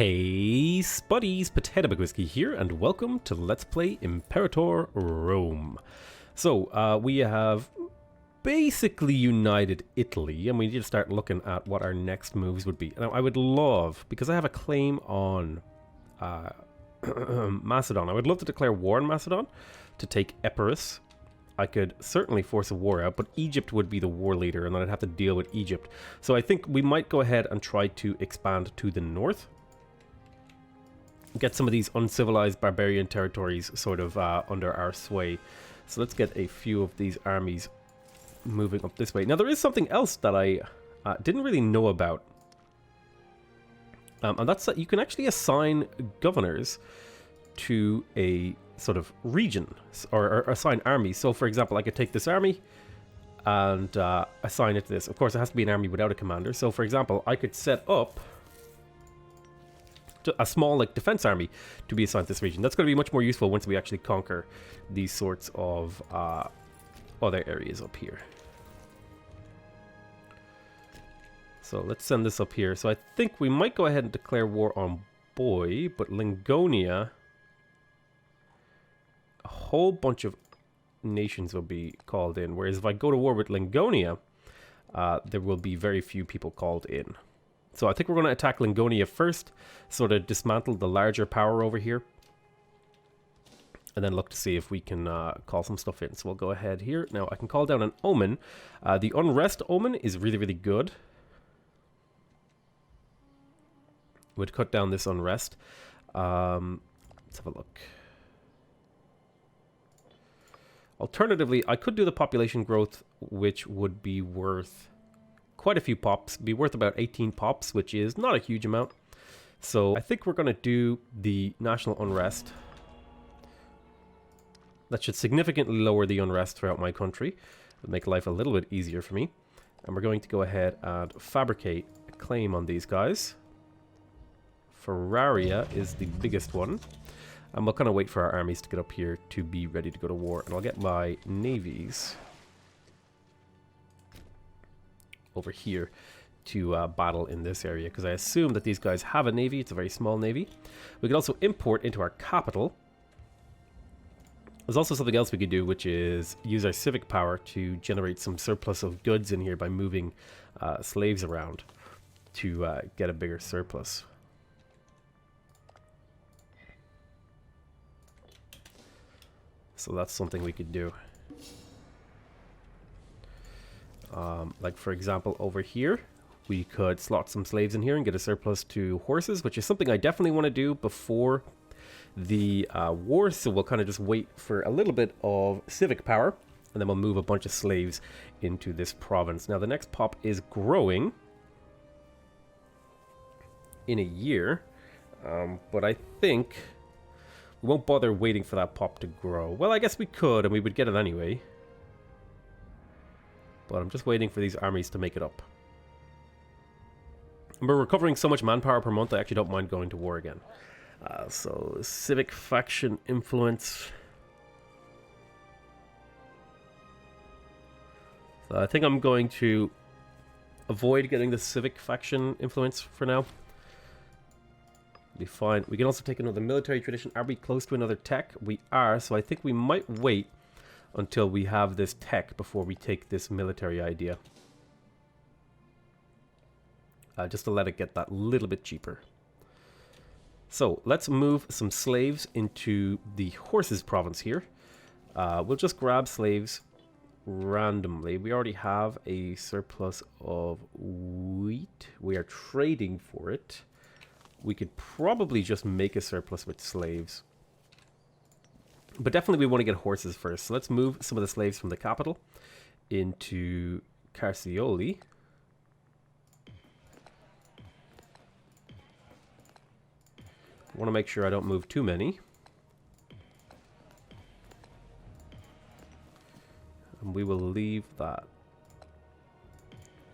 Hey Spuddies, Potatomcwhiskey here, and welcome to Let's Play Imperator Rome. So, we have basically united Italy, and we need to start looking at what our next moves would be. Now, I would love, because I have a claim on Macedon, I would love to declare war on Macedon to take Epirus. I could certainly force a war out, but Egypt would be the war leader, and then I'd have to deal with Egypt. So I think we might go ahead and try to expand to the north. Get some of these uncivilized barbarian territories sort of under our sway. So let's get a few of these armies moving up this way. Now there is something else that I didn't really know about. And that's that you can actually assign governors to a sort of region or assign armies. So for example, I could take this army and assign it to this. Of course, it has to be an army without a commander. So for example, I could set up a small defense army to be assigned to this region. That's going to be much more useful once we actually conquer these sorts of other areas up here. So let's send this up here. So I think we might go ahead and declare war on Boy, but Lingonia, a whole bunch of nations will be called in. Whereas if I go to war with Lingonia, there will be very few people called in. So I think we're going to attack Lingonia first, sort of dismantle the larger power over here, and then look to see if we can call some stuff in. So we'll go ahead here. Now I can call down an omen. The unrest omen is really, really good. Would cut down this unrest. Let's have a look. Alternatively, I could do the population growth, which would be worth quite a few pops, be worth about 18 pops, which is not a huge amount. So I think we're going to do the national unrest. That should significantly lower the unrest throughout my country. It'll make life a little bit easier for me. And we're going to go ahead and fabricate a claim on these guys. Ferraria is the biggest one. And we'll kind of wait for our armies to get up here to be ready to go to war. And I'll get my navies over here to battle in this area, because I assume that these guys have a navy. It's a very small navy. We could also import into our capital. There's also something else we could do, which is use our civic power to generate some surplus of goods in here by moving slaves around to get a bigger surplus. So that's something we could do. Like for example over here, we could slot some slaves in here and get a surplus to horses, which is something I definitely want to do before the war. So we'll kind of just wait for a little bit of civic power, and then we'll move a bunch of slaves into this province. Now the next pop is growing in a year, but I think we won't bother waiting for that pop to grow. Well, I guess we could, and we would get it anyway. But I'm just waiting for these armies to make it up. And we're recovering so much manpower per month, I actually don't mind going to war again. So, civic faction influence. So I think I'm going to avoid getting the civic faction influence for now. Be fine. We can also take another military tradition. Are we close to another tech? We are, so I think we might wait until we have this tech before we take this military idea. Just to let it get that little bit cheaper. So let's move some slaves into the horses province here. We'll just grab slaves randomly. We already have a surplus of wheat. We are trading for it. We could probably just make a surplus with slaves. But definitely we want to get horses first. So let's move some of the slaves from the capital into Carcioli. I want to make sure I don't move too many. And we will leave that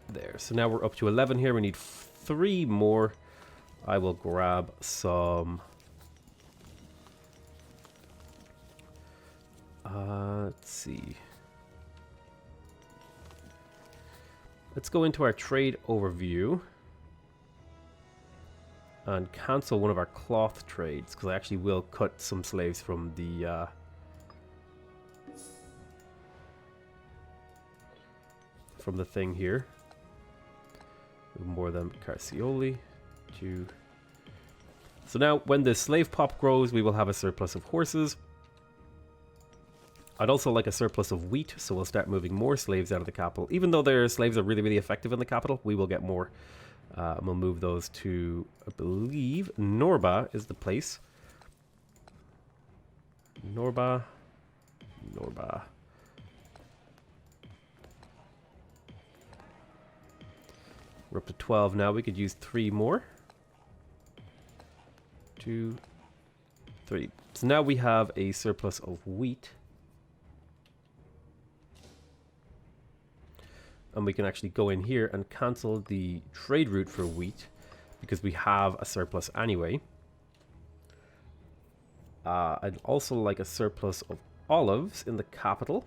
there. So now we're up to 11 here. We need 3 more. I will grab some... let's see. Let's go into our trade overview. and cancel one of our cloth trades, because I actually will cut some slaves from the thing here. Move more of them Carcioli to... So now when the slave pop grows, we will have a surplus of horses. I'd also like a surplus of wheat, so we'll start moving more slaves out of the capital. Even though their slaves are really, really effective in the capital, we will get more. We'll move those to, I believe, Norba is the place. Norba. We're up to 12 now. We could use 3 more. 2, 3. So now we have a surplus of wheat. And we can actually go in here and cancel the trade route for wheat, because we have a surplus anyway. I'd also like a surplus of olives in the capital,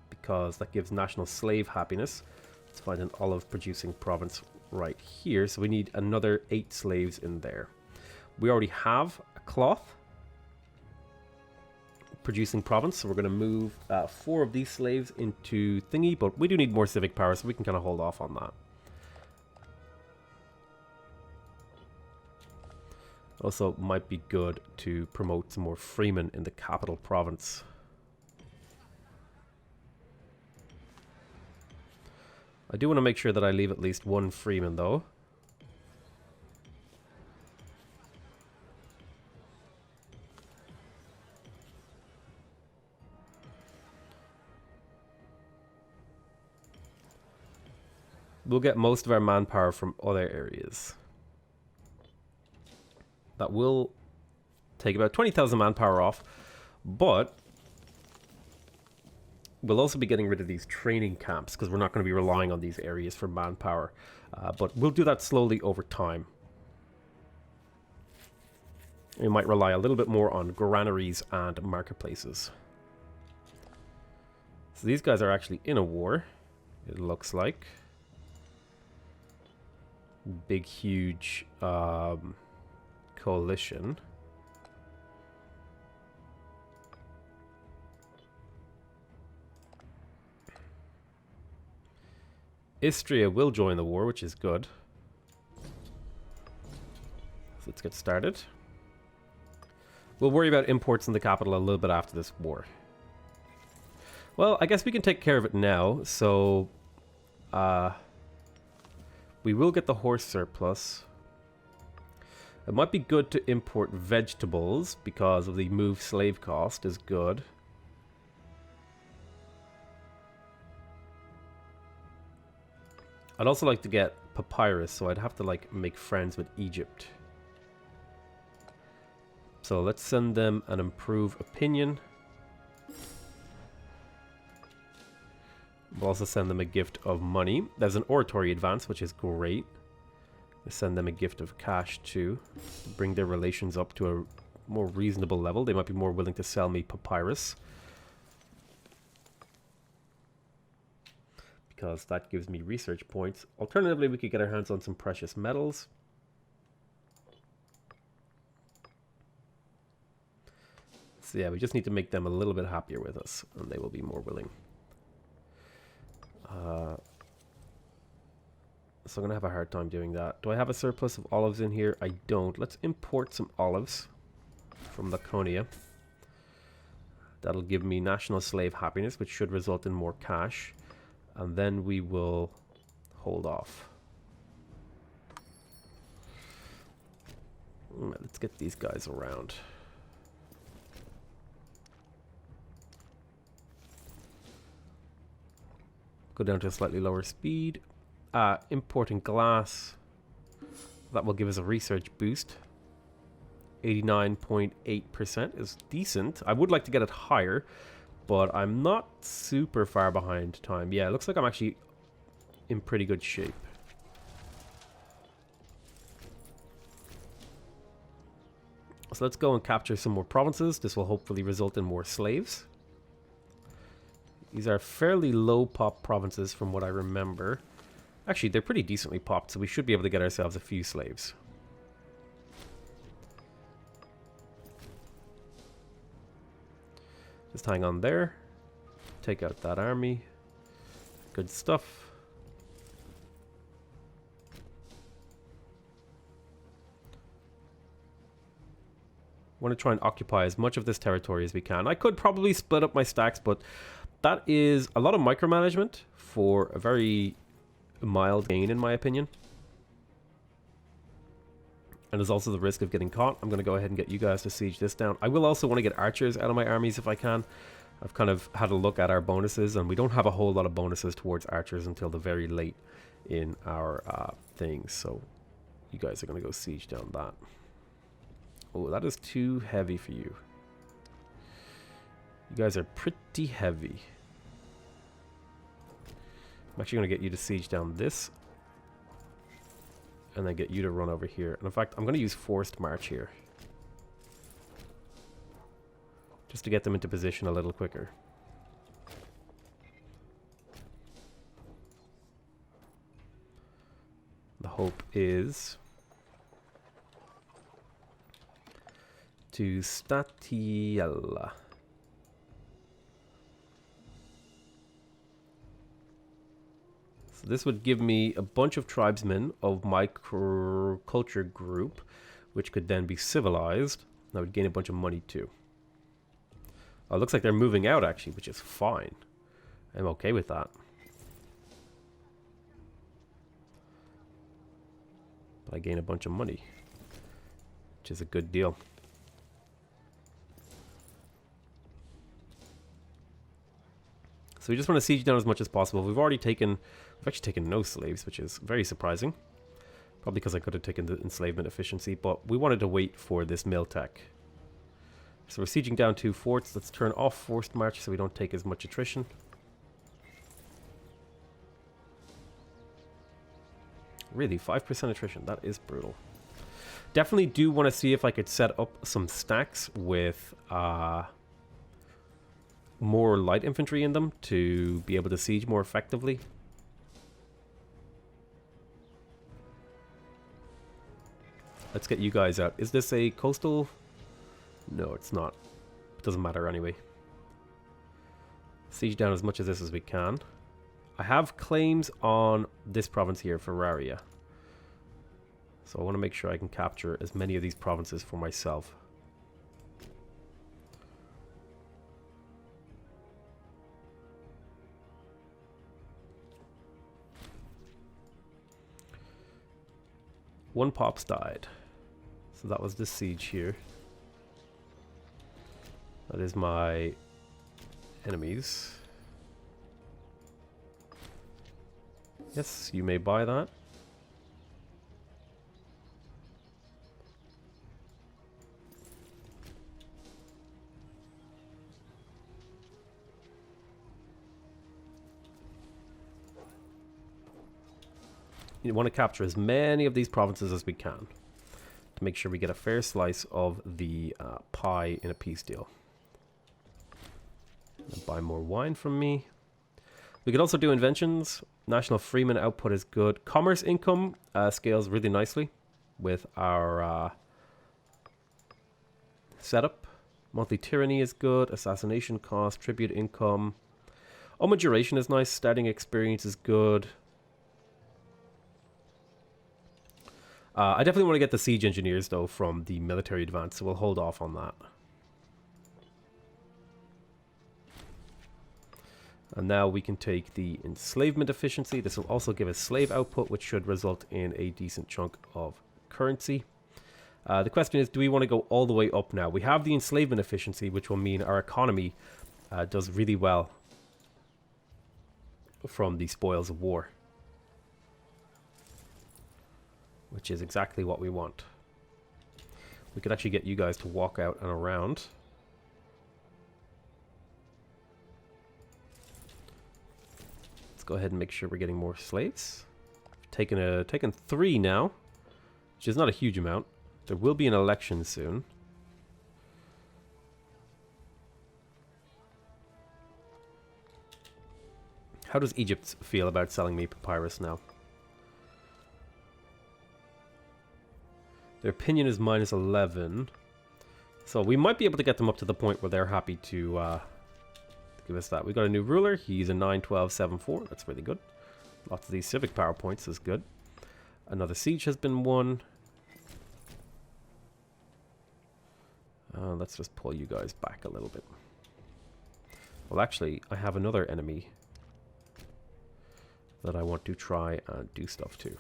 because that gives national slave happiness. Let's find an olive producing province right here. So we need another 8 slaves in there. We already have a cloth producing province, so we're going to move 4 of these slaves into thingy, but we do need more civic power, so we can kind of hold off on that. Also, might be good to promote some more freemen in the capital province. I do want to make sure that I leave at least 1 freeman, though. We'll get most of our manpower from other areas. That will take about 20,000 manpower off, but we'll also be getting rid of these training camps, because we're not going to be relying on these areas for manpower. But we'll do that slowly over time. We might rely a little bit more on granaries and marketplaces. So these guys are actually in a war, it looks like. Big, huge coalition. Istria will join the war, which is good. So let's get started. We'll worry about imports in the capital a little bit after this war. Well, I guess we can take care of it now. So, we will get the horse surplus. It might be good to import vegetables because of the move slave cost is good. I'd also like to get papyrus, so I'd have to like make friends with Egypt. So let's send them an improve opinion. We'll also send them a gift of money. There's an oratory advance, which is great. We'll send them a gift of cash too, to bring their relations up to a more reasonable level. They might be more willing to sell me papyrus, because that gives me research points. Alternatively, we could get our hands on some precious metals. So yeah, we just need to make them a little bit happier with us, and they will be more willing. So I'm going to have a hard time doing that. Do I have a surplus of olives in here? I don't. Let's import some olives from Laconia. That'll give me national slave happiness, which should result in more cash. And then we will hold off. Let's get these guys around. Go down to a slightly lower speed. Importing glass. That will give us a research boost. 89.8% is decent. I would like to get it higher, but I'm not super far behind time. Yeah, it looks like I'm actually in pretty good shape. So let's go and capture some more provinces. This will hopefully result in more slaves. These are fairly low pop provinces from what I remember. Actually, they're pretty decently popped, so we should be able to get ourselves a few slaves. Just hang on there. Take out that army. Good stuff. Want to try and occupy as much of this territory as we can. I could probably split up my stacks, but that is a lot of micromanagement for a very mild gain, in my opinion. And there's also the risk of getting caught. I'm going to go ahead and get you guys to siege this down. I will also want to get archers out of my armies if I can. I've kind of had a look at our bonuses, and we don't have a whole lot of bonuses towards archers until the very late in our things. So you guys are going to go siege down that. Oh, that is too heavy for you. You guys are pretty heavy. I'm actually going to get you to siege down this. And then get you to run over here. And in fact, I'm going to use forced march here. Just to get them into position a little quicker. The hope is to Statiella. So this would give me a bunch of tribesmen of my culture group, which could then be civilized. I would gain a bunch of money too. Oh, it looks like they're moving out actually, which is fine. I'm okay with that. But I gain a bunch of money, which is a good deal. So we just want to siege down as much as possible. We've actually taken no slaves, which is very surprising. Probably because I could have taken the enslavement efficiency, but we wanted to wait for this mill tech. So we're sieging down 2 forts. Let's turn off forced march so we don't take as much attrition. Really, 5% attrition. That is brutal. Definitely do want to see if I could set up some stacks with more light infantry in them to be able to siege more effectively. Let's get you guys out. Is this a coastal? No, it's not. It doesn't matter anyway. Siege down as much of this as we can. I have claims on this province here, Ferraria. So I want to make sure I can capture as many of these provinces for myself. One pops died. So that was the siege here. That is my enemies. Yes, you may buy that. You want to capture as many of these provinces as we can to make sure we get a fair slice of the pie in a peace deal. Buy more wine from me. We could also do inventions. National freeman output is good. Commerce income scales really nicely with our setup. Monthly tyranny is good. Assassination cost, tribute income. Oma duration is nice. Starting experience is good. I definitely want to get the siege engineers though from the military advance, so we'll hold off on that. And now we can take the enslavement efficiency. This will also give us slave output, which should result in a decent chunk of currency. The question is, do we want to go all the way up now? We have the enslavement efficiency, which will mean our economy does really well from the spoils of war, which is exactly what we want. We could actually get you guys to walk out and around. Go ahead and make sure we're getting more slaves. Taken 3 now, which is not a huge amount. There will be an election soon. How does Egypt feel about selling me papyrus now? Their opinion is -11. So we might be able to get them up to the point where they're happy to give us that. We got a new ruler. He's a 9-12-7-4. That's really good. Lots of these civic power points is good. Another siege has been won. Let's just pull you guys back a little bit. Well, actually, I have another enemy that I want to try and do stuff to.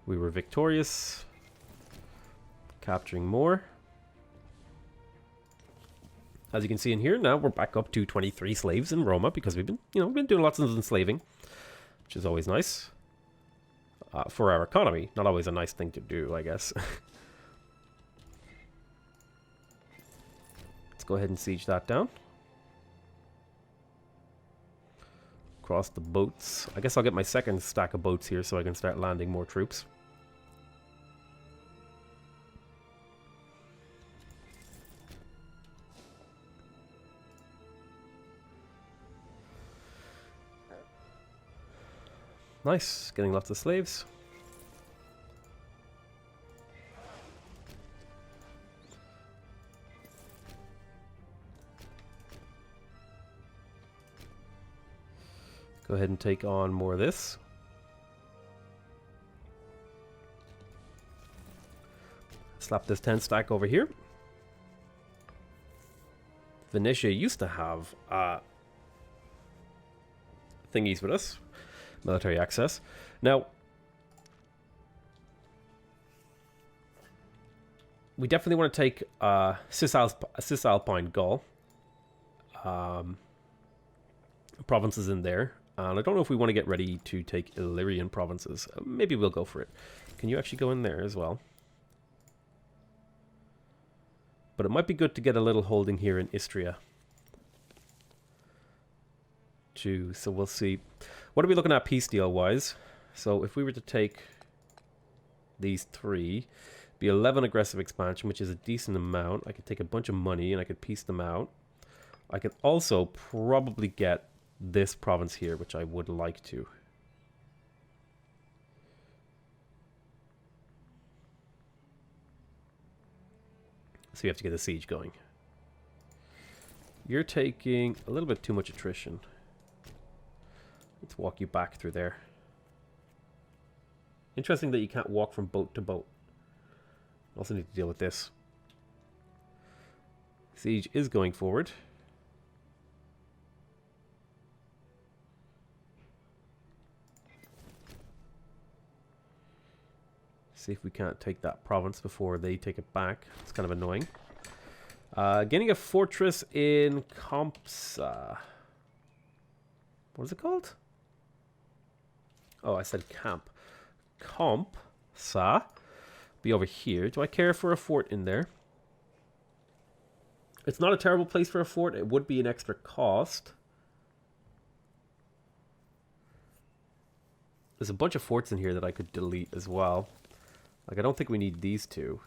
We were victorious, capturing more. As you can see in here, now we're back up to 23 slaves in Roma because we've been, been doing lots of enslaving, which is always nice for our economy. Not always a nice thing to do, I guess. Let's go ahead and siege that down. Across the boats. I guess I'll get my second stack of boats here so I can start landing more troops. Nice, getting lots of slaves. Go ahead and take on more of this. Slap this 10 stack over here. Venetia used to have thingies with us. Military access. Now, we definitely want to take Cisalpine Gaul provinces in there. And I don't know if we want to get ready to take Illyrian provinces. Maybe we'll go for it. Can you actually go in there as well? But it might be good to get a little holding here in Istria. So we'll see. What are we looking at peace deal wise? So if we were to take these three, be 11 aggressive expansion, which is a decent amount. I could take a bunch of money and I could piece them out. I could also probably get this province here, which I would like to. So you have to get the siege going. You're taking a little bit too much attrition. Let's walk you back through there. Interesting that you can't walk from boat to boat. Also need to deal with this. Siege is going forward. See if we can't take that province before they take it back. It's kind of annoying. Getting a fortress in Compsa. What is it called? Oh, I said camp. Compsa. Be over here. Do I care for a fort in there? It's not a terrible place for a fort. It would be an extra cost. There's a bunch of forts in here that I could delete as well. Like, I don't think we need these two.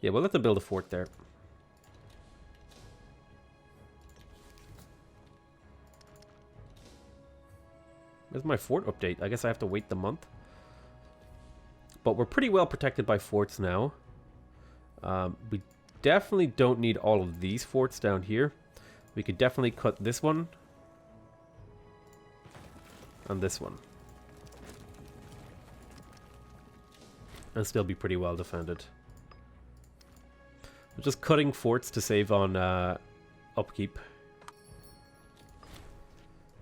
Yeah, we'll let them build a fort there. There's my fort update. I guess I have to wait the month. But we're pretty well protected by forts now. We definitely don't need all of these forts down here. We could definitely cut this one. And this one. And still be pretty well defended. We're just cutting forts to save on upkeep.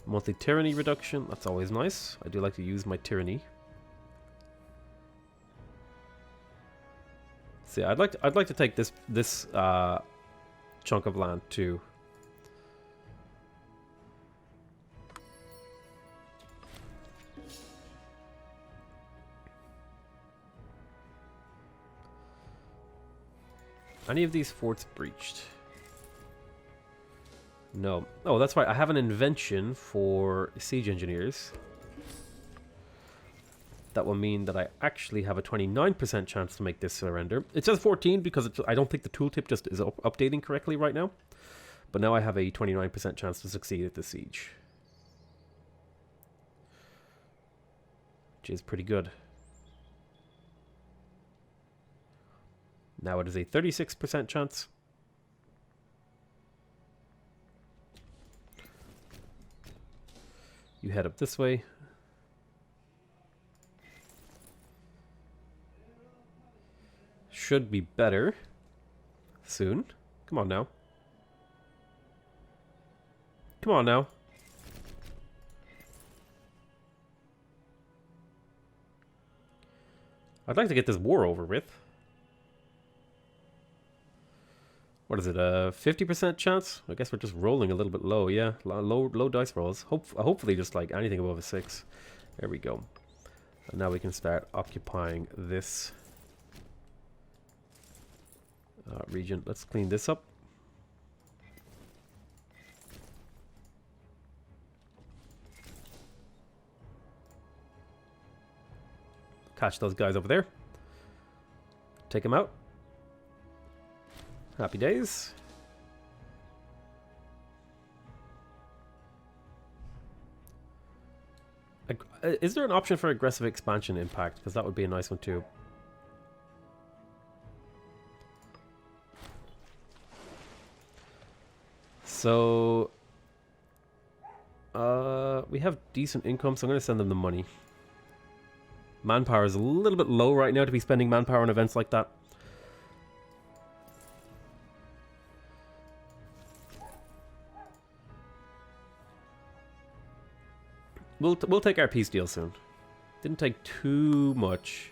Monthly tyranny reduction. That's always nice. I do like to use my tyranny. See, I'd like to take this chunk of land too. Any of these forts breached? No. Oh, that's right. I have an invention for siege engineers. that will mean that I actually have a 29% chance to make this surrender. It says 14 because I don't think the tooltip just is updating correctly right now. But now I have a 29% chance to succeed at the siege. Which is pretty good. Now it is a 36% chance. You head up this way. Should be better soon. Come on now. Come on now. I'd like to get this war over with. What is it, a 50% chance? I guess we're just rolling a little bit low, yeah. Low dice rolls. Hopefully just like anything above a 6. There we go. And now we can start occupying this region. Let's clean this up. Catch those guys over there. Take them out. Happy days. Is there an option for aggressive expansion impact? Because that would be a nice one too. So, we have decent income, so I'm going to send them the money. Manpower is a little bit low right now to be spending manpower on events like that. We'll take our peace deal soon. Didn't take too much.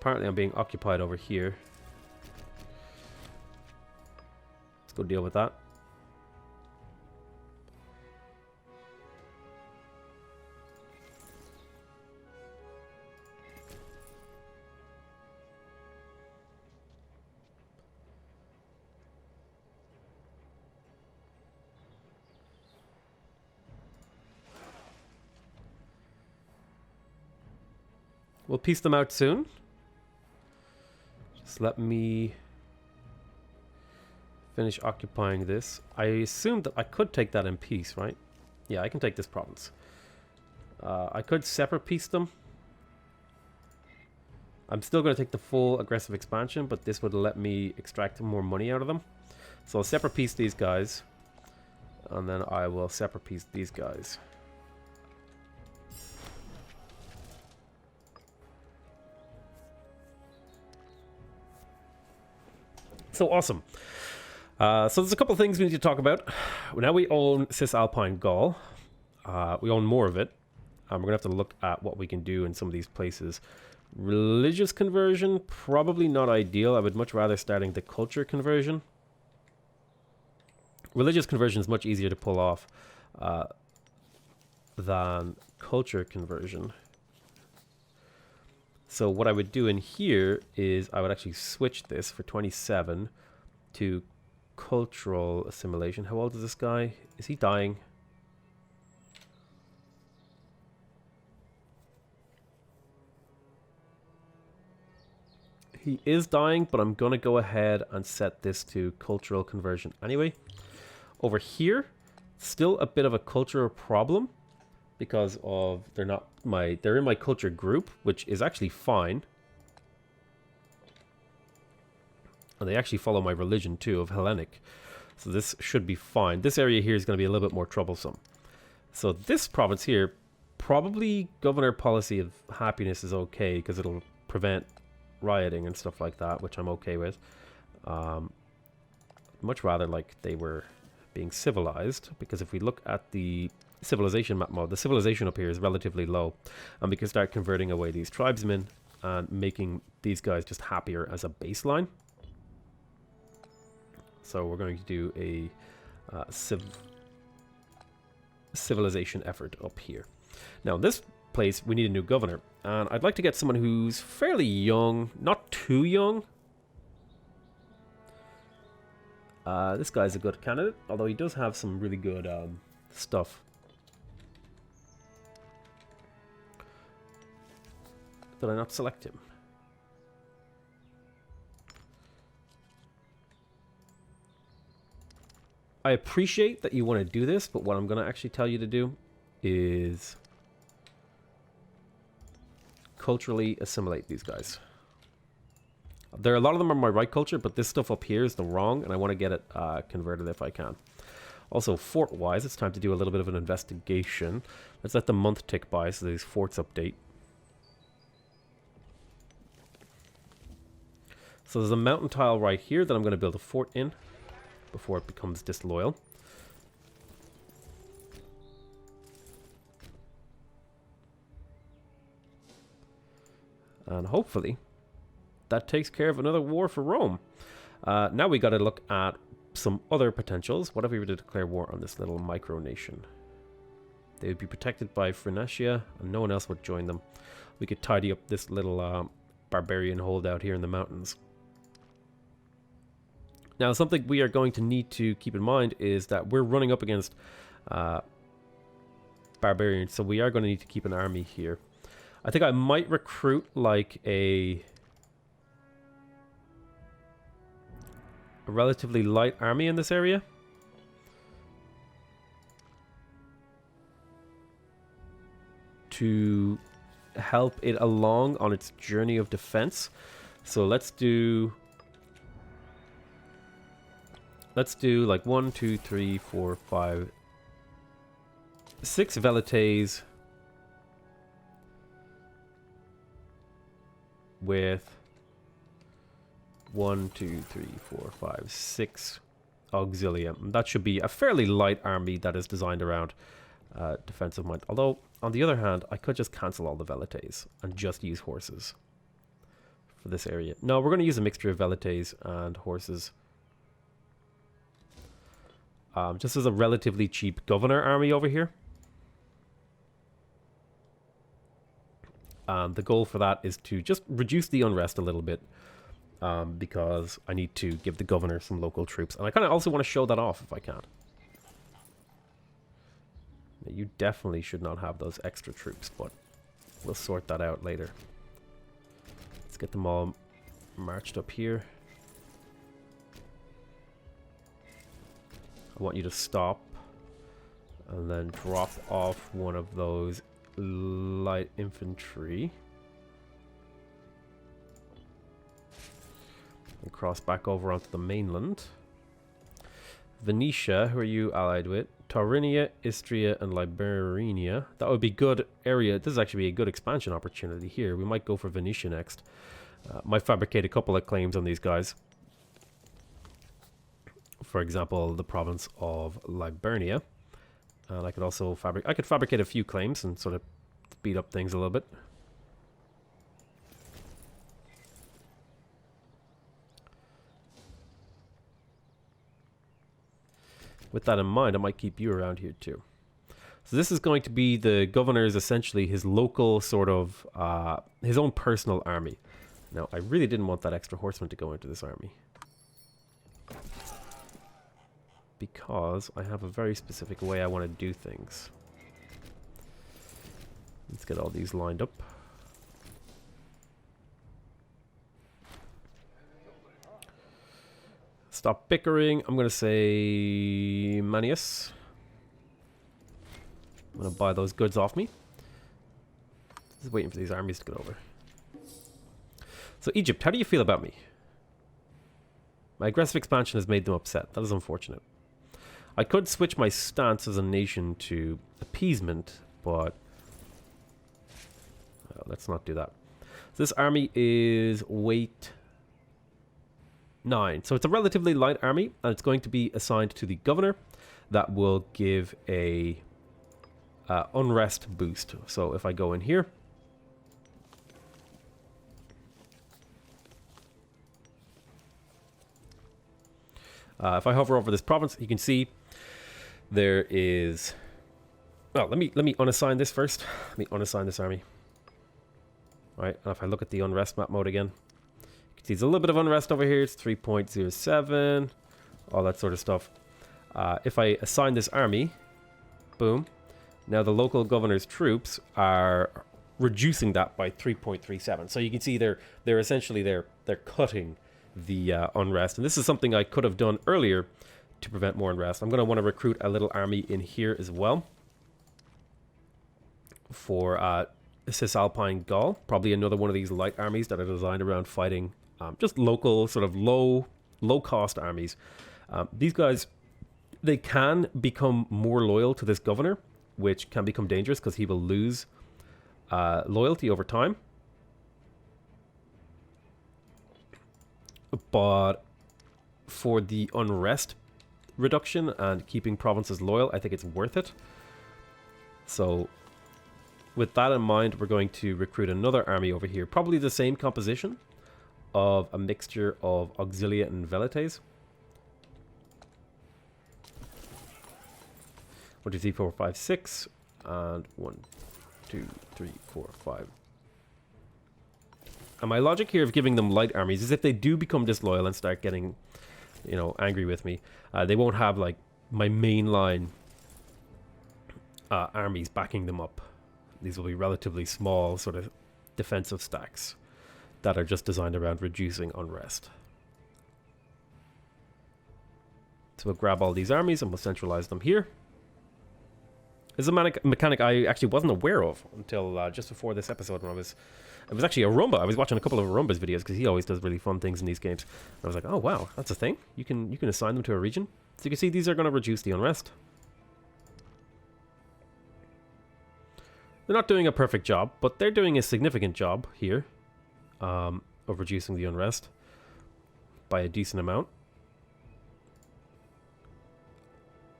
Apparently I'm being occupied over here. Let's go deal with that. We'll piece them out soon. Just let me finish occupying this. I assumed that I could take that in peace, right? Yeah, I can take this province. I could separate piece them. I'm still going to take the full aggressive expansion, but this would let me extract more money out of them. So I'll separate piece these guys, and then I will separate piece these guys. So awesome. So there's a couple of things we need to talk about. Now we own Cisalpine Gaul. We own more of it. We're going to have to look at what we can do in some of these places. Religious conversion, probably not ideal. I would much rather starting the culture conversion. Religious conversion is much easier to pull off than culture conversion. So what I would do in here is I would actually switch this for 27 to cultural assimilation. How old is this guy? Is he dying? He is dying, but I'm going to go ahead and set this to cultural conversion anyway. Over here, still a bit of a cultural problem because of they're in my culture group, which is actually fine. And they actually follow my religion too of Hellenic. So this should be fine. This area here is going to be a little bit more troublesome. So this province here, probably governor policy of happiness is okay because it'll prevent rioting and stuff like that, which I'm okay with. Much rather like they were being civilized, because if we look at the civilization map mode, the civilization up here is relatively low, and we can start converting away these tribesmen and making these guys just happier as a baseline. So we're going to do a civilization effort up here. Now in this place we need a new governor, and I'd like to get someone who's fairly young, not too young. This guy's a good candidate, although he does have some really good stuff. Did I not select him? I appreciate that you want to do this, but what I'm going to actually tell you to do is culturally assimilate these guys. There are a lot of them on my right culture, but this stuff up here is the wrong, and I want to get it converted if I can. Also, fort-wise, it's time to do a little bit of an investigation. Let's let the month tick by so these forts update. So there's a mountain tile right here that I'm going to build a fort in before it becomes disloyal. And hopefully that takes care of another war for Rome. Now we got to look at some other potentials. What if we were to declare war on this little micronation? They would be protected by Phrynicia, and no one else would join them. We could tidy up this little barbarian holdout here in the mountains. Now, something we are going to need to keep in mind is that we're running up against barbarians, so we are going to need to keep an army here. I think I might recruit like a relatively light army in this area. To help it along on its journey of defense. So let's do like 1, 2, 3, 4, 5, 6 velites with 1, 2, 3, 4, 5, 6 auxilium. That should be a fairly light army that is designed around defensive mind. Although, on the other hand, I could just cancel all the velites and just use horses for this area. No, we're going to use a mixture of velites and horses. Just as a relatively cheap governor army over here. The goal for that is to just reduce the unrest a little bit. Because I need to give the governor some local troops. And I kind of also want to show that off if I can. You definitely should not have those extra troops, but we'll sort that out later. Let's get them all marched up here. I want you to stop and then drop off one of those light infantry. And cross back over onto the mainland. Venetia, who are you allied with? Taurinia, Istria, and Liberia. That would be good area. This is actually a good expansion opportunity here. We might go for Venetia next. Might fabricate a couple of claims on these guys. For example, the province of Liberia. And I could also fabricate a few claims and sort of speed up things a little bit. With that in mind, I might keep you around here too. So this is going to be the governor's, essentially his local sort of, his own personal army. Now, I really didn't want that extra horseman to go into this army. Because I have a very specific way I want to do things. Let's get all these lined up. Stop bickering. I'm going to say Manius. I'm going to buy those goods off me. Just waiting for these armies to get over. So Egypt, how do you feel about me? My aggressive expansion has made them upset. That is unfortunate. I could switch my stance as a nation to appeasement, but let's not do that. So this army is weight 9. So it's a relatively light army, and it's going to be assigned to the governor. That will give a unrest boost. So if I go in here, if I hover over this province, you can see there is. Well, let me unassign this first. Let me unassign this army. All right, and if I look at the unrest map mode again, you can see there's a little bit of unrest over here. It's 3.07, all that sort of stuff. If I assign this army, boom. Now the local governor's troops are reducing that by 3.37. So you can see they're essentially they're cutting the unrest, and this is something I could have done earlier to prevent more unrest. I'm going to want to recruit a little army in here as well for Cisalpine Gaul, probably another one of these light armies that are designed around fighting just local sort of low cost armies. These guys, they can become more loyal to this governor, which can become dangerous because he will lose loyalty over time. But for the unrest reduction and keeping provinces loyal, I think it's worth it. So with that in mind, we're going to recruit another army over here. Probably the same composition of a mixture of Auxilia and Velites. 1, 2, 3, 4, 5, 6, and 1, 2, 3, 4, 5. And my logic here of giving them light armies is if they do become disloyal and start getting, you know, angry with me, they won't have like my mainline armies backing them up. These will be relatively small sort of defensive stacks that are just designed around reducing unrest. So we'll grab all these armies and we'll centralize them here. This is a mechanic I actually wasn't aware of until just before this episode when it was actually a Rumba. I was watching a couple of Rumba's videos because he always does really fun things in these games. And I was like, oh wow, that's a thing. You can assign them to a region. So you can see these are going to reduce the unrest. They're not doing a perfect job, but they're doing a significant job here of reducing the unrest by a decent amount.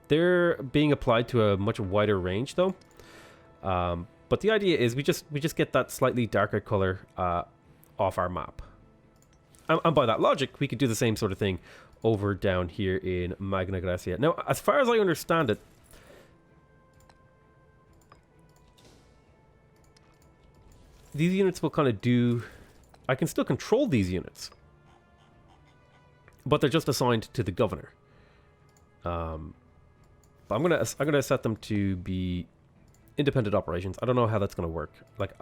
They're being applied to a much wider range though. But the idea is we just get that slightly darker color off our map. And by that logic, we could do the same sort of thing over down here in Magna Graecia. Now, as far as I understand it, these units will kind of do... I can still control these units, but they're just assigned to the governor. But I'm gonna set them to be independent operations. I don't know how that's gonna work. Like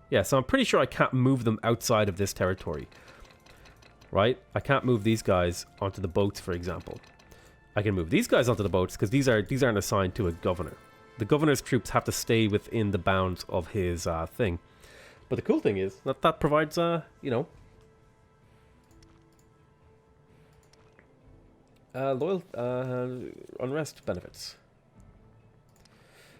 yeah, so I'm pretty sure I can't move them outside of this territory, right? I can't move these guys onto the boats, for example. I can move these guys onto the boats because these aren't assigned to a governor. The governor's troops have to stay within the bounds of his thing. But the cool thing is that provides you know, loyal unrest benefits.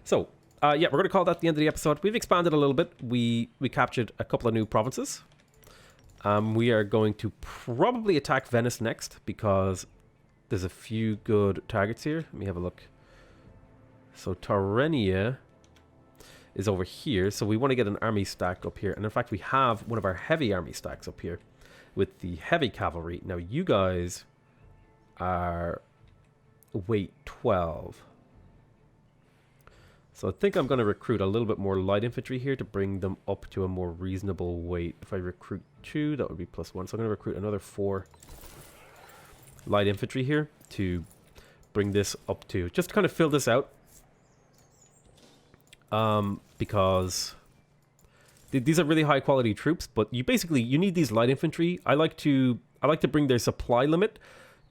So yeah, we're going to call that the end of the episode. We've expanded a little bit. We captured a couple of new provinces. We are going to probably attack Venice next because there's a few good targets here. Let me have a look. So Tyrrhenia is over here, so we want to get an army stack up here. And in fact, we have one of our heavy army stacks up here with the heavy cavalry. Now you guys are weight 12. So I think I'm going to recruit a little bit more light infantry here to bring them up to a more reasonable weight. If I recruit 2, that would be +1. So I'm going to recruit another 4 light infantry here to bring this up to, just to kind of fill this out. Because these are really high quality troops, but you need these light infantry. I like to bring their supply limit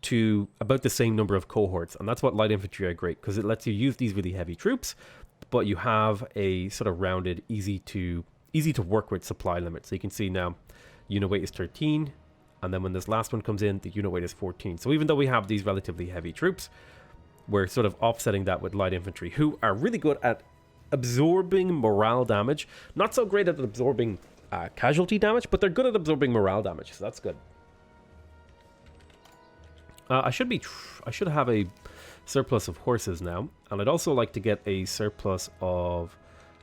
to about the same number of cohorts, and that's what light infantry are great, because it lets you use these really heavy troops, but you have a sort of rounded, easy to work with supply limit. So you can see now unit weight is 13, and then when this last one comes in, the unit weight is 14. So even though we have these relatively heavy troops, we're sort of offsetting that with light infantry, who are really good at absorbing morale damage. Not so great at absorbing casualty damage, but they're good at absorbing morale damage, so that's good. I should have a surplus of horses now, and I'd also like to get a surplus of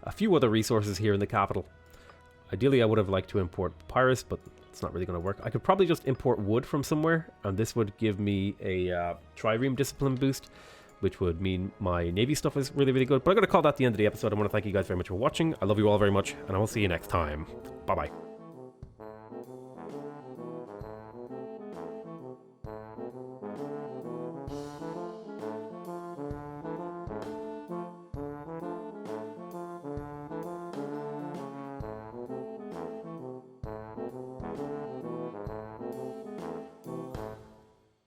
a few other resources here in the capital. Ideally, I would have liked to import papyrus, but it's not really going to work. I could probably just import wood from somewhere, and this would give me a trireme discipline boost, which would mean my navy stuff is really, really good. But I'm going to call that the end of the episode. I want to thank you guys very much for watching. I love you all very much, and I will see you next time. Bye-bye.